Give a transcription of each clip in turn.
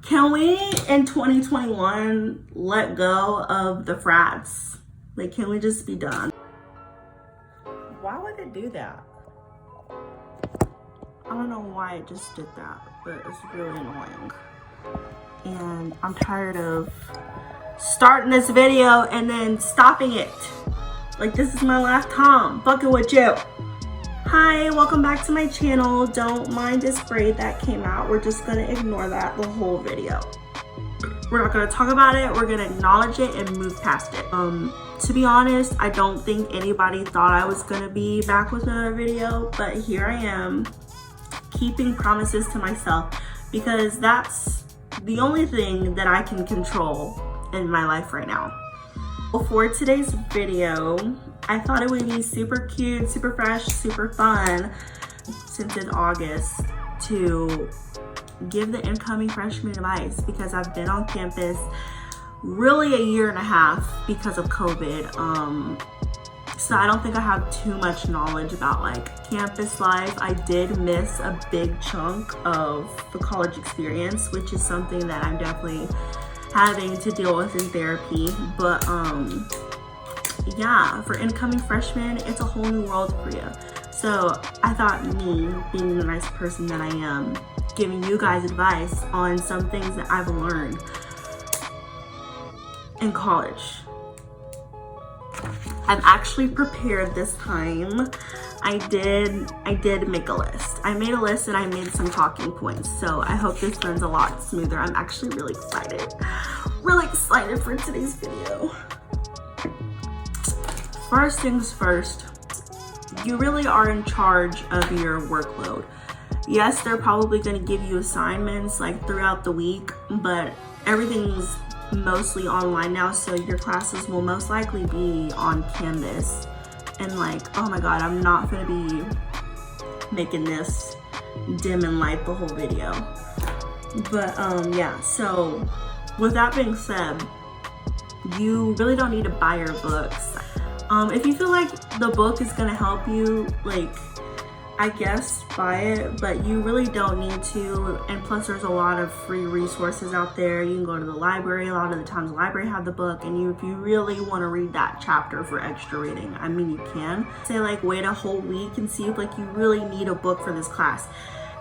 Can we, in 2021, let go of the frats? Like, can we just be done? Why would it do that? I don't know why it just did that, but it's really annoying. And I'm tired of starting this video and then stopping it. Like, this is my last time fucking with you. Hi, welcome back to my channel. Don't mind this braid that came out. We're just gonna ignore that the whole video. We're not gonna talk about it. We're gonna acknowledge it and move past it. To be honest, I don't think anybody thought I was gonna be back with another video, but here I am, keeping promises to myself, because that's the only thing that I can control in my life right now. For today's video, I thought it would be super cute, super fresh, super fun, since it's August, to give the incoming freshman advice, because I've been on campus really a year and a half because of COVID. So I don't think I have too much knowledge about like campus life. I did miss a big chunk of the college experience, which is something that I'm definitely having to deal with in therapy. But yeah, for incoming freshmen, it's a whole new world for you. So I thought, me being the nice person that I am, giving you guys advice on some things that I've learned in college. I'm actually prepared this time. I did make a list. I made a list and I made some talking points. So I hope this runs a lot smoother. I'm actually really excited. Really excited for today's video. First things first, you really are in charge of your workload. Yes, they're probably gonna give you assignments like throughout the week, but everything's mostly online now, so your classes will most likely be on Canvas. And like, oh my god, I'm not gonna be making this dim and light the whole video. But yeah, so with that being said, you really don't need to buy your books. If you feel like the book is gonna help you, like, I guess buy it, but you really don't need to. And plus, there's a lot of free resources out there. You can go to the library. A lot of the times the library have the book, and if you really want to read that chapter for extra reading, I mean, you can. Say like wait a whole week and see if like you really need a book for this class.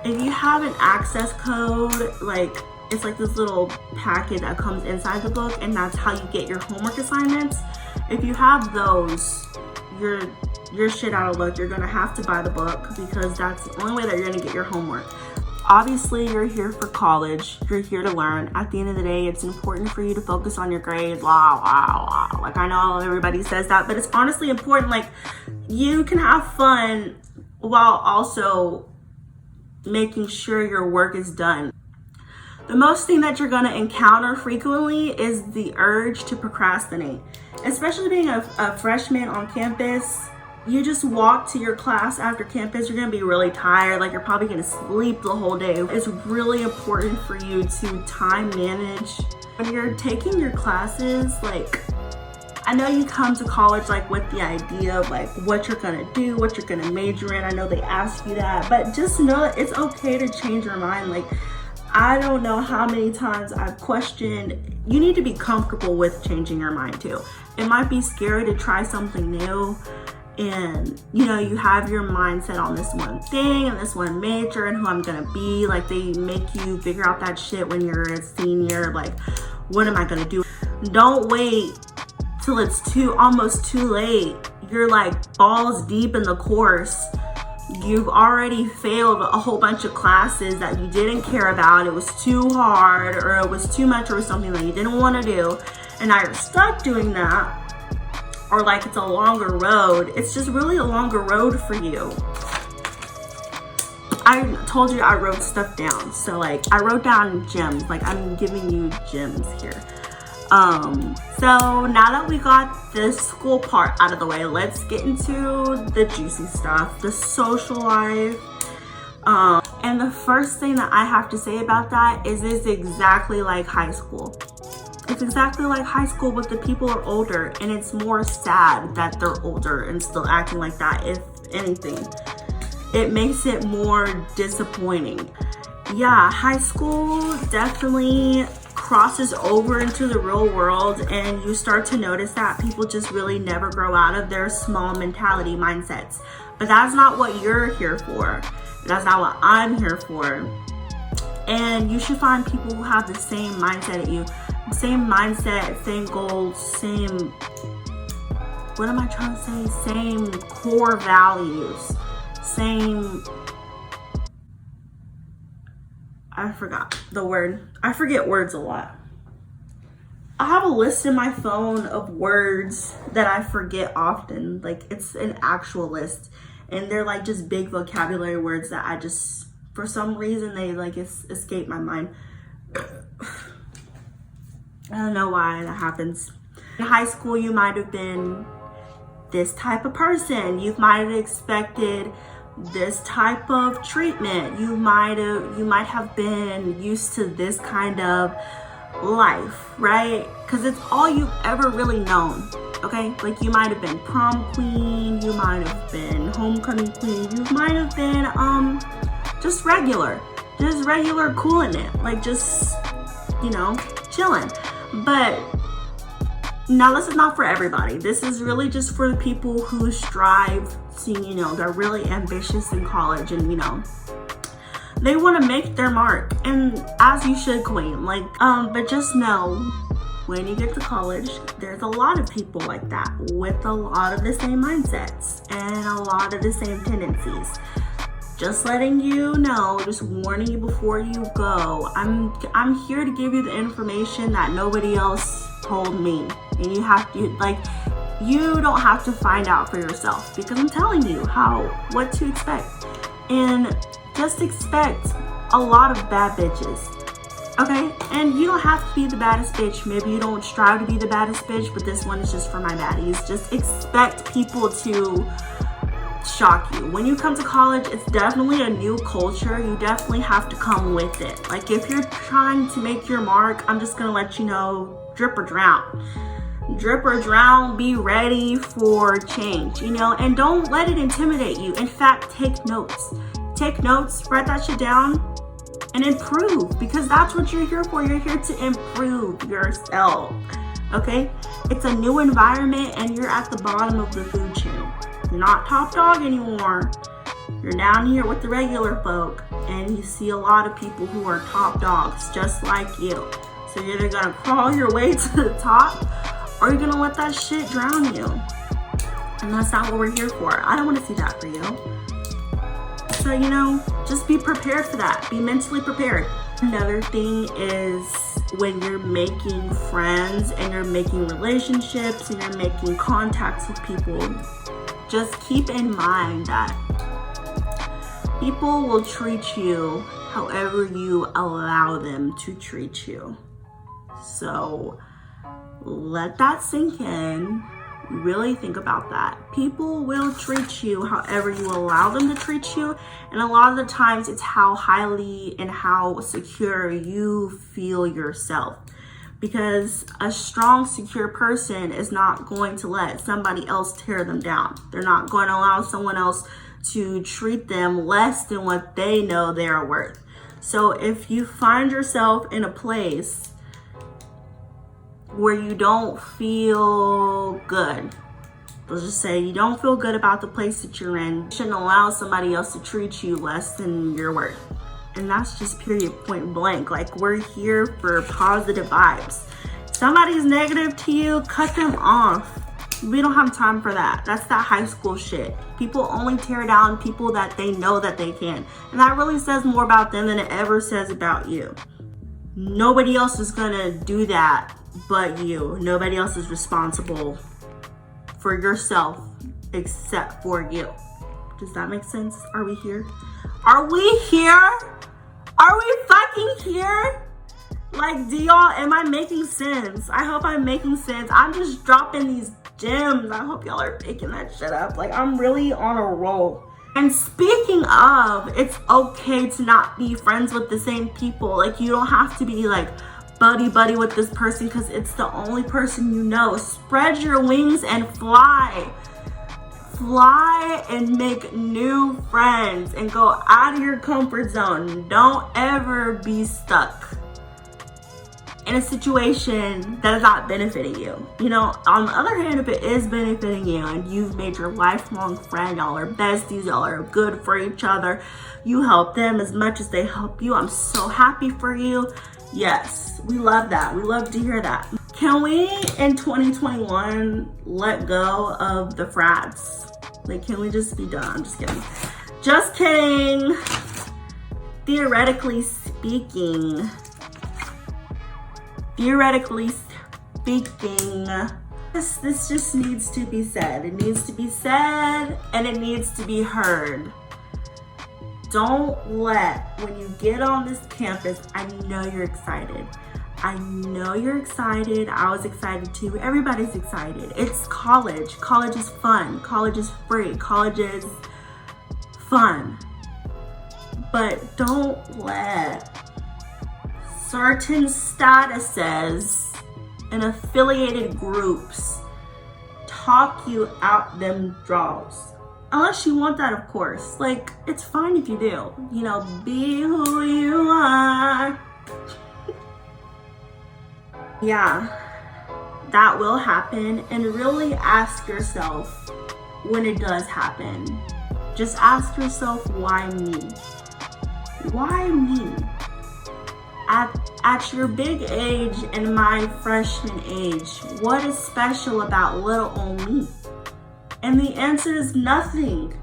If you have an access code, like it's like this little packet that comes inside the book, and that's how you get your homework assignments. If you have those, you're shit out of luck. You're gonna have to buy the book, because that's the only way that you're gonna get your homework. Obviously, you're here for college. You're here to learn. At the end of the day, it's important for you to focus on your grades. Wow. Like, I know everybody says that, but it's honestly important. Like, you can have fun while also making sure your work is done. The most thing that you're gonna encounter frequently is the urge to procrastinate. Especially being a freshman on campus, you just walk to your class after campus, you're gonna be really tired, like you're probably gonna sleep the whole day. It's really important for you to time manage. When you're taking your classes, like, I know you come to college like with the idea of like what you're gonna do, what you're gonna major in. I know they ask you that, but just know that it's okay to change your mind. Like, I don't know how many times I've questioned, you need to be comfortable with changing your mind too. It might be scary to try something new, and you know, you have your mindset on this one thing and this one major and who I'm gonna be. Like, they make you figure out that shit when you're a senior. Like, what am I gonna do? Don't wait till it's almost too late. You're like balls deep in the course. You've already failed a whole bunch of classes that you didn't care about. It was too hard, or it was too much, or something that you didn't want to do, and now you're stuck doing that. Or like it's a longer road. It's just really a longer road for you. I told you I wrote stuff down. So like I wrote down gems. Like, I'm giving you gems here. So now that we got this school part out of the way, let's get into the juicy stuff, the social life. And the first thing that I have to say about that is it's exactly like high school. It's exactly like high school, but the people are older, and it's more sad that they're older and still acting like that. If anything, it makes it more disappointing. yeah, high school definitely crosses over into the real world, and you start to notice that people just really never grow out of their small mentality mindsets. But that's not what you're here for. That's not what I'm here for. And you should find people who have the same mindset as you. Same mindset, same goals, same, what am I trying to say? Same core values. Same, I forgot the word. I forget words a lot. I have a list in my phone of words that I forget often. Like, it's an actual list. And they're like just big vocabulary words that I just, for some reason, they like escape my mind. I don't know why that happens. In high school, you might have been this type of person. You might have expected this type of treatment. You might have been used to this kind of life, right? Because it's all you've ever really known. Okay, like you might have been prom queen, you might have been homecoming queen, you might have been just regular cooling it, like just, you know, chilling. But now this is not for everybody. This is really just for the people who strive to, you know, they're really ambitious in college, and you know, they want to make their mark, and as you should, queen. Like, but just know, when you get to college, there's a lot of people like that with a lot of the same mindsets and a lot of the same tendencies. Just letting you know, just warning you before you go. I'm here to give you the information that nobody else told me, and you have to, like, you don't have to find out for yourself, because I'm telling you what to expect. And just expect a lot of bad bitches. Okay, and you don't have to be the baddest bitch. Maybe you don't strive to be the baddest bitch, but this one is just for my baddies. Just expect people to shock you. When you come to college, it's definitely a new culture. You definitely have to come with it. Like, if you're trying to make your mark, I'm just gonna let you know, drip or drown. Drip or drown, be ready for change, you know, and don't let it intimidate you. In fact, take notes. Take notes, write that shit down, and improve, because that's what you're here for. You're here to improve yourself, okay? It's a new environment, and you're at the bottom of the food chain. You're not top dog anymore. You're down here with the regular folk, and you see a lot of people who are top dogs just like you. So you're either gonna crawl your way to the top, or you're gonna let that shit drown you. And that's not what we're here for. I don't want to see that for you. So, you know, just be prepared for that. Be mentally prepared. Another thing is, when you're making friends and you're making relationships and you're making contacts with people, just keep in mind that people will treat you however you allow them to treat you. So let that sink in. Really think about that. People will treat you however you allow them to treat you, and a lot of the times it's how highly and how secure you feel yourself, because a strong, secure person is not going to let somebody else tear them down. They're not going to allow someone else to treat them less than what they know they are worth. So if you find yourself in a place where you don't feel good, let's just say you don't feel good about the place that you're in, you shouldn't allow somebody else to treat you less than your worth. And that's just period, point blank. Like, we're here for positive vibes. Somebody's negative to you, cut them off. We don't have time for that. That's that high school shit. People only tear down people that they know that they can. And that really says more about them than it ever says about you. Nobody else is gonna do that but you. Nobody else is responsible for yourself except for you. Does that make sense? Are we here? Are we here? Are we fucking here? Like, am I making sense? I hope I'm making sense. I'm just dropping these gems. I hope y'all are picking that shit up. Like, I'm really on a roll. And speaking of, it's okay to not be friends with the same people. Like, you don't have to be like buddy with this person because it's the only person you know. Spread your wings and fly. Fly and make new friends and go out of your comfort zone. Don't ever be stuck in a situation that is not benefiting you. You know, on the other hand, if it is benefiting you and you've made your lifelong friend, y'all are besties, y'all are good for each other, you help them as much as they help you, I'm so happy for you. Yes, we love that. We love to hear that. Can we, in 2021, let go of the frats? Like, can we just be done? I'm just kidding. Just kidding. Theoretically speaking, this just needs to be said. It needs to be said and it needs to be heard. Don't let, when you get on this campus, I know you're excited. I know you're excited. I was excited too. Everybody's excited. It's college. College is fun. College is free. College is fun. But don't let certain statuses and affiliated groups talk you out them draws. Unless you want that, of course. Like, it's fine if you do. You know, be who you are. Yeah, that will happen. And really ask yourself when it does happen. Just ask yourself, why me? Why me? At your big age and my freshman age, what is special about little old me? And the answer is nothing.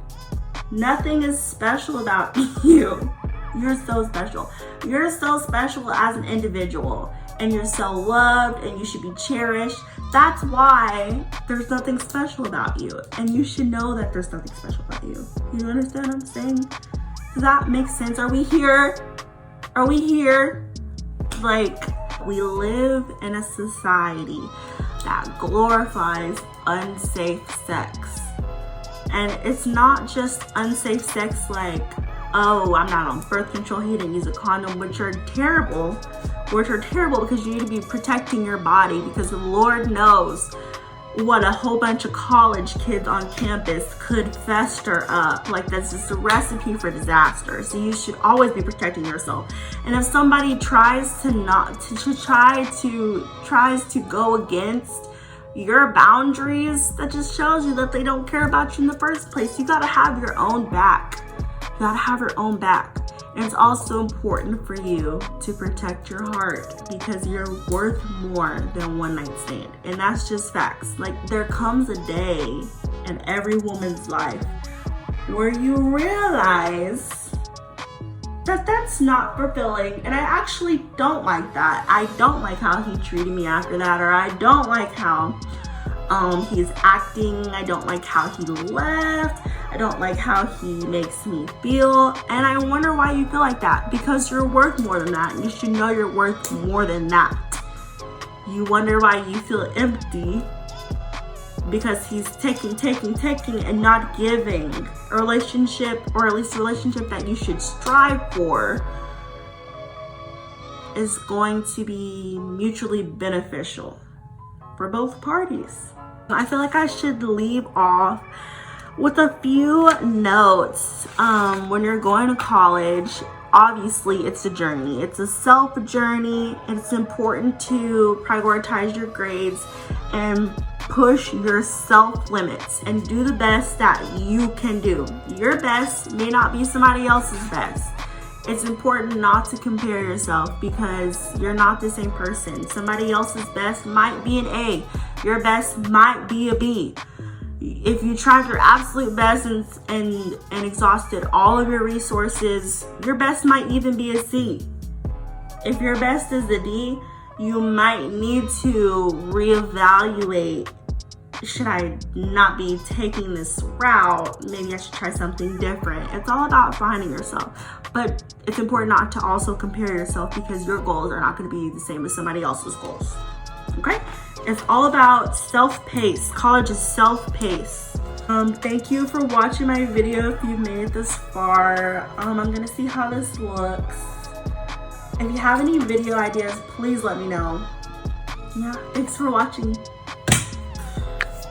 Nothing is special about you. You're so special. You're so special as an individual. And you're so loved and you should be cherished. That's why there's nothing special about you. And you should know that there's nothing special about you. You understand what I'm saying? Does that make sense? Are we here? Are we here? Like, we live in a society that glorifies unsafe sex. And it's not just unsafe sex like, oh, I'm not on birth control, he didn't use a condom, which are terrible because you need to be protecting your body, because the Lord knows what a whole bunch of college kids on campus could fester up. Like, that's just a recipe for disaster. So you should always be protecting yourself. And if somebody tries to go against your boundaries, that just shows you that they don't care about you in the first place. You gotta have your own back. You gotta have your own back. And it's also important for you to protect your heart, because you're worth more than one night stand. And that's just facts. Like, there comes a day in every woman's life where you realize that that's not fulfilling. And I actually don't like that. I don't like how he treated me after that, or I don't like how he's acting. I don't like how he left. I don't like how he makes me feel. And I wonder why you feel like that, because you're worth more than that. You should know you're worth more than that. You wonder why you feel empty, because he's taking and not giving. A relationship, or at least a relationship that you should strive for, is going to be mutually beneficial for both parties. I feel like I should leave off with a few notes. When you're going to college, obviously it's a journey. It's a self journey. It's important to prioritize your grades and push your self limits and do the best that you can do. Your best may not be somebody else's best. It's important not to compare yourself, because you're not the same person. Somebody else's best might be an A. Your best might be a B. If you tried your absolute best and exhausted all of your resources, your best might even be a C. If your best is a D, you might need to reevaluate. Should I not be taking this route? Maybe I should try something different. It's all about finding yourself. But it's important not to also compare yourself, because your goals are not going to be the same as somebody else's goals. Okay? It's all about self-pace. College is self-pace. Thank you for watching my video if you've made it this far. I'm going to see how this looks. If you have any video ideas, please let me know. Yeah, thanks for watching.